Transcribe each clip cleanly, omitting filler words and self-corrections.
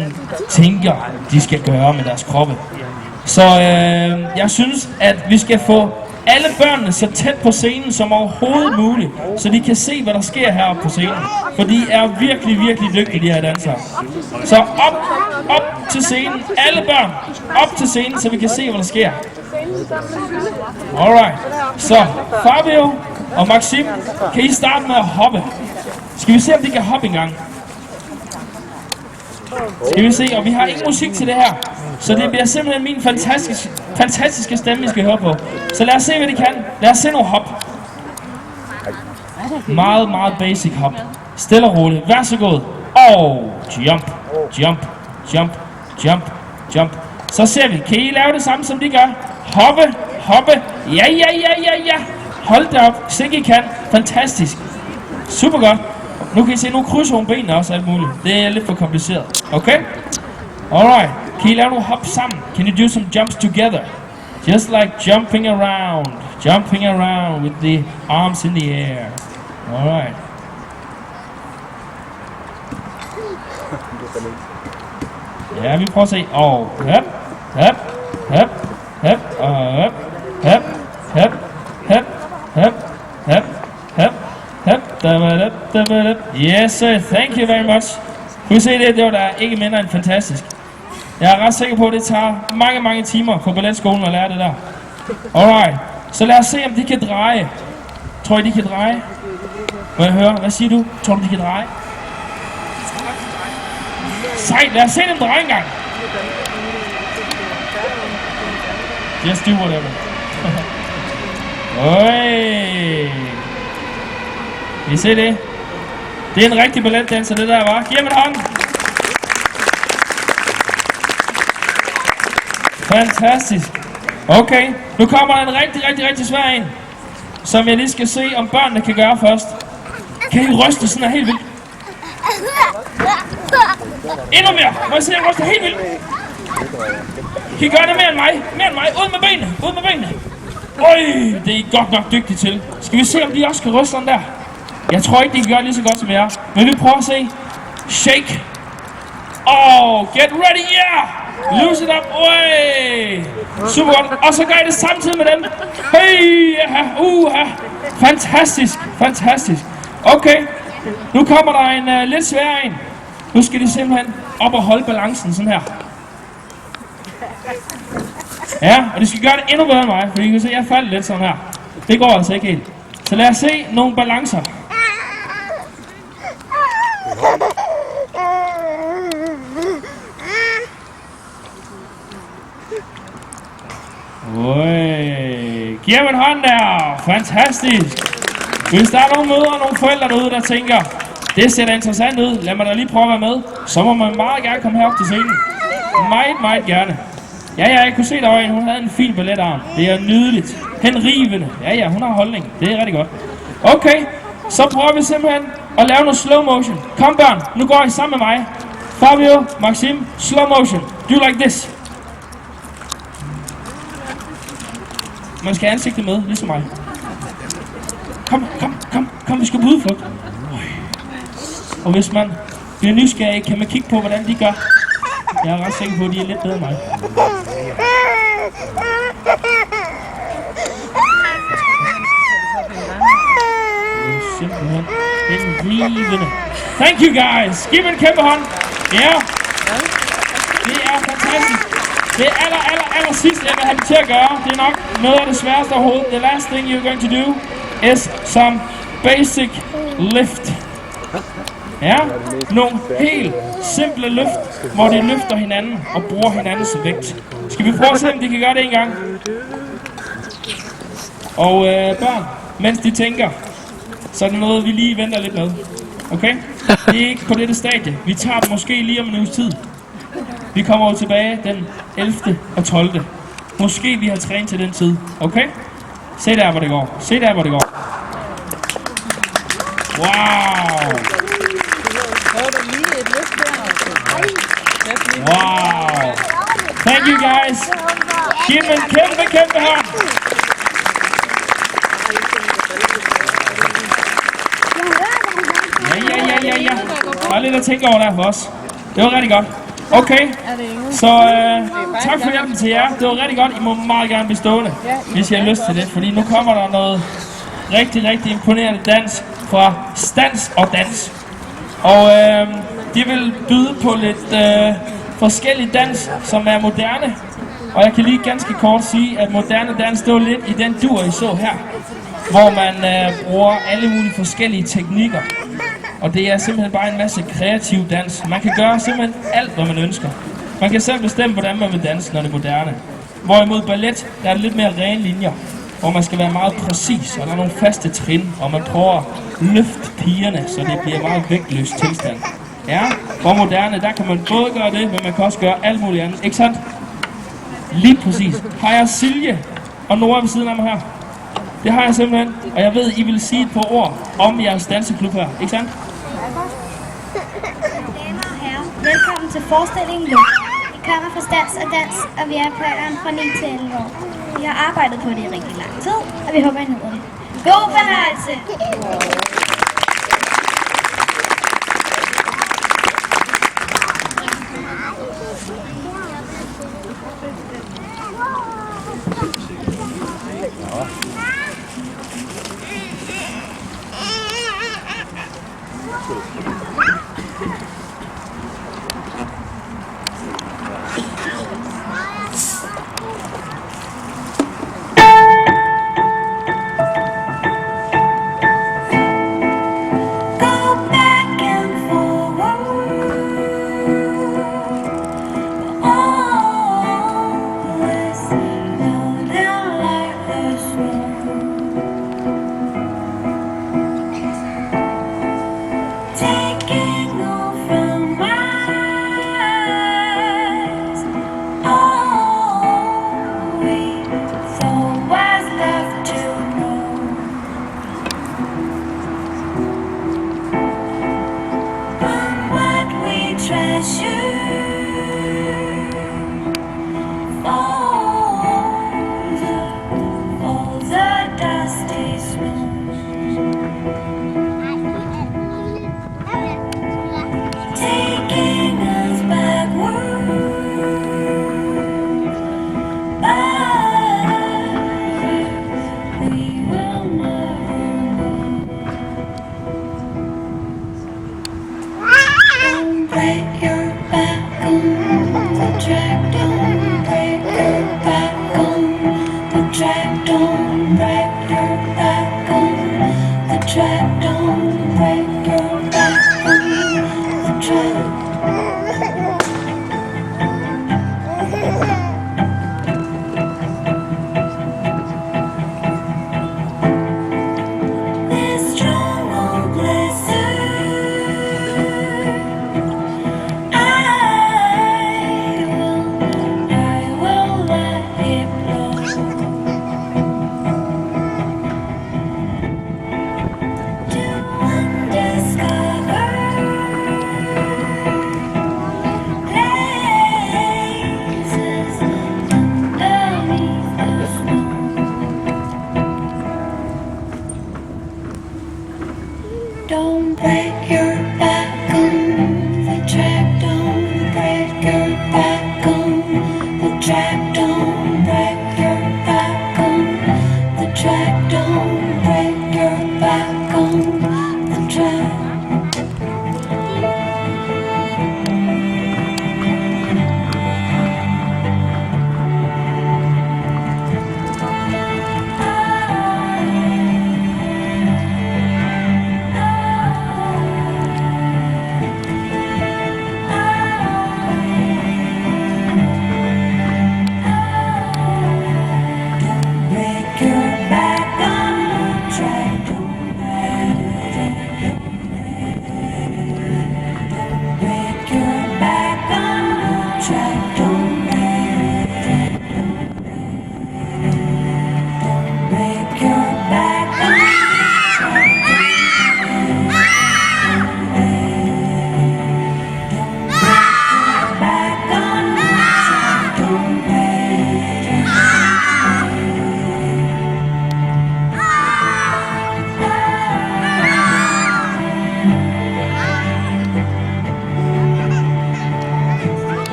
sådan tænker, de skal gøre med deres kroppe. Så jeg synes, at vi skal få alle børnene så tæt på scenen som overhovedet muligt, så de kan se, hvad der sker heroppe på scenen. For de er virkelig, virkelig dygtige, de her dansere. Så op til scenen. Alle børn, op til scenen, så vi kan se, hvad der sker. Alright. Så Fabio og Maxim, kan I starte med at hoppe? Skal vi se, om de kan hoppe engang? Skal vi se, og vi har ingen musik til det her. Så det bliver simpelthen min fantastiske stemme, vi skal høre på. Så lad os se, hvad de kan. Lad os se nogle hop. Meget, meget basic hop. Stille og roligt. Vær så god. Og jump, jump, jump, jump, jump. Så ser vi. Kan I lave det samme, som de gør? Hoppe, hoppe. Ja. Hold da op. Se, I kan. Fantastisk. Super godt. Nu kan I se, nu krydser hun benene også alt muligt. Det er lidt for kompliceret. Okay? Alright. Kan I lave nogle hop sammen? Can you do some jumps together? Just like jumping around. Jumping around with the arms in the air. Alright. Ja, vi prøver at se. Og hop, hop, hop, hop, og hop, hop, hop, hop, hop, hop, hop. Yes, sir. Thank you very much. Kunne I se det? Det var da ikke mindre end fantastisk. Jeg er ret sikker på, at det tager mange timer på balletskolen at lære det der. Alright. Så lad os se, om de kan dreje. Tror I, de kan dreje? Må jeg høre? Hvad siger du? Tror du, de kan dreje? Sejt. Lad os se dem dreje engang. Just do whatever. Øj. I se det? Det er en rigtig balletdanser, det der var. Giv ham en hånd. Fantastisk. Okay, nu kommer der en rigtig svær en, som jeg lige skal se, om børnene kan gøre først. Kan I ryste sådan her helt vildt? Endnu mere. Må jeg se, jeg ryster helt vildt? Kan I gøre det mere end mig? Mere end mig. Ud med benene. Ud med benene. Øj, det er I godt nok dygtige til. Skal vi se, om de også kan ryste sådan der? Jeg tror ikke, de kan gøre lige så godt som jeg. Men vi prøver at se. Shake. Oh, get ready, yeah! Lose it up, way! Super godt. Og så gør I det samtidig med dem. Hey, fantastisk, fantastisk. Okay, nu kommer der en lidt sværere en. Nu skal de simpelthen op og holde balancen sådan her. Ja, og de skal gøre det endnu bedre end mig, for I kan se, at jeg faldt lidt sådan her. Det går altså ikke helt. Så lad os se nogle balancer. Giv ham en hånd der. Fantastisk. Hvis der er nogle mødre og nogle forældre derude, der tænker, det ser da interessant ud, lad mig da lige prøve at være med, så må man meget gerne komme herop til scenen. Meget gerne. Ja, jeg kunne se, der var en, hun havde en fin balletarm. Det er nydeligt. Henrivende. Ja, hun har holdning. Det er rigtig godt. Okay, så prøver vi simpelthen at lave noget slow motion. Kom børn, nu går I sammen med mig. Fabio, Maxim, slow motion. Do like this. Man skal have ansigtet med, ligesom mig. Kom, vi skal på udflugt. Og hvis man bliver nysgerrig, kan man kigge på, hvordan de gør. Jeg er ret sikker på, at de er lidt bedre end mig. Simpelthen henrivende. Thank you guys. Giv en kæmpe hånd. Ja. Det er fantastisk. Det aller sidste, jeg vil have det til at gøre, det er nok noget af det sværeste overhovedet. The last thing you're going to do is some basic lift. Ja, nogle helt simple løft, hvor de løfter hinanden og bruger hinandens vægt. Skal vi prøve at se, om de kan gøre det en gang? Og børn, mens de tænker, så er det noget, vi lige venter lidt med. Okay? Det er ikke på dette stadie. Vi tager det måske lige om en uges tid. Vi kommer jo tilbage den 11. og 12. Måske vi har trænet til den tid. Okay? Se der, hvor det går. Se der, hvor det går. Wow! Wow! Thank you guys! Giv dem en kæmpe hånd! Ja. Der er lidt at tænke over der for os. Det var rigtig godt. Okay, så tak for hjælpen til jer. Det var rigtig godt. I må meget gerne blive stående, hvis I har lyst til det. Fordi nu kommer der noget rigtig, rigtig imponerende dans fra Stans og Dans. Og de vil byde på lidt forskellig dans, som er moderne. Og jeg kan lige ganske kort sige, at moderne dans, det var lidt i den dur, I så her. Hvor man bruger alle mulige forskellige teknikker. Og det er simpelthen bare en masse kreativ dans. Man kan gøre simpelthen alt, hvad man ønsker. Man kan selv bestemme, hvordan man vil danse, når det er moderne. Hvorimod ballet, der er det lidt mere rene linjer, hvor man skal være meget præcis, og der er nogle faste trin, og man prøver at løfte pigerne, så det bliver meget vægtløs tilstand. Ja, hvor moderne, der kan man både gøre det, men man kan også gøre alt muligt andet. Ikke sandt? Lige præcis. Har jeg Silje og Nora ved siden af mig her? Det har jeg simpelthen, og jeg ved, I vil sige et par ord om jeres danseklub her, ikke sandt? Damer og herrer, velkommen til forestillingen Luk. Vi kommer fra Stans og Dans, og vi er på alderen fra 9 til 11 år. Vi har arbejdet på det i rigtig lang tid, og vi håber, I nyder det. God fornøjelse! Don't break your back on the track, don't break your back on the track, don't break your back on the track, don't break your back on the track.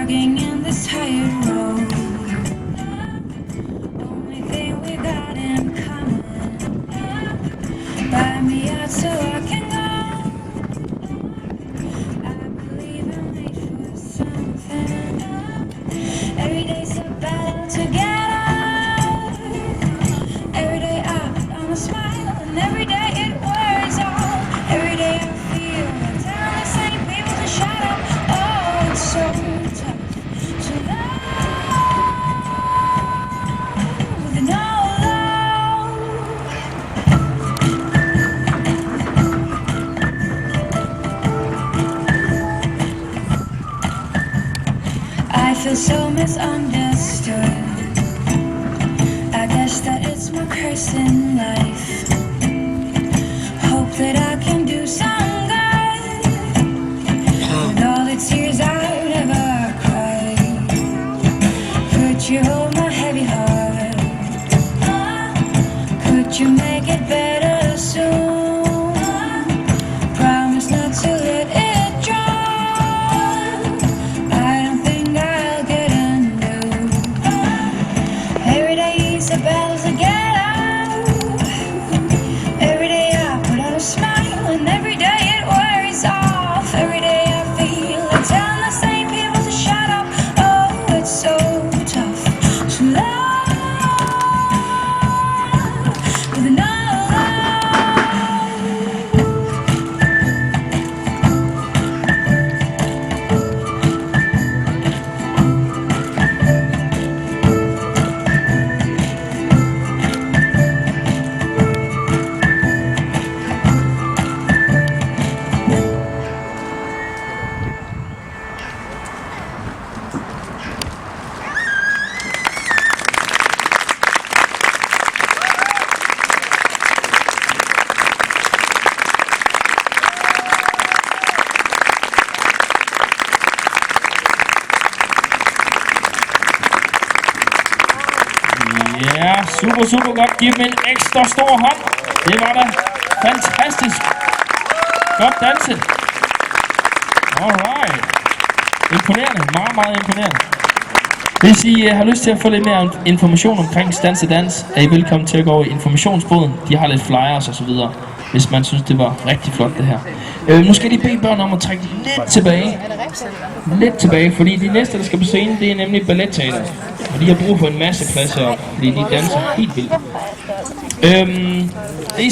jogging in this tired road. Only thing we got in common. Buy me out so I can go. I believe I'm made for something. Every day's a battle to get out. Every day I put on a smile, and every day it wears off. Every day I feel like telling the same people to shut up. Oh, it's so tough to love with no love. I feel so misunderstood. I guess that it's my curse in life. Hope that I can do some good with all the tears I've ever cried. Could you hold my heavy heart? Could you make it better soon? Promise not to let it drown. I don't think I'll get undone. Every day is a battle to get out. Every day I put on a smile, and every day it wears off. Every day I feel like telling the same people to shut up. Oh, it's so tough to love with no Ja, super godt. Giv dem en ekstra stor hånd. Det var da fantastisk. Godt danset. Alright. Imponerende. Meget imponerende. Hvis I har lyst til at få lidt mere information omkring Stanse Dans, er I velkommen til at gå over i informationsboden. De har lidt flyers og så videre, hvis man synes, det var rigtig flot det her. Nu skal de bede børn om at trække lidt tilbage. Lidt tilbage, fordi de næste, der skal på scenen, det er nemlig balletteater. Og de har brug for en masse pladser op, fordi de danser helt vildt. Det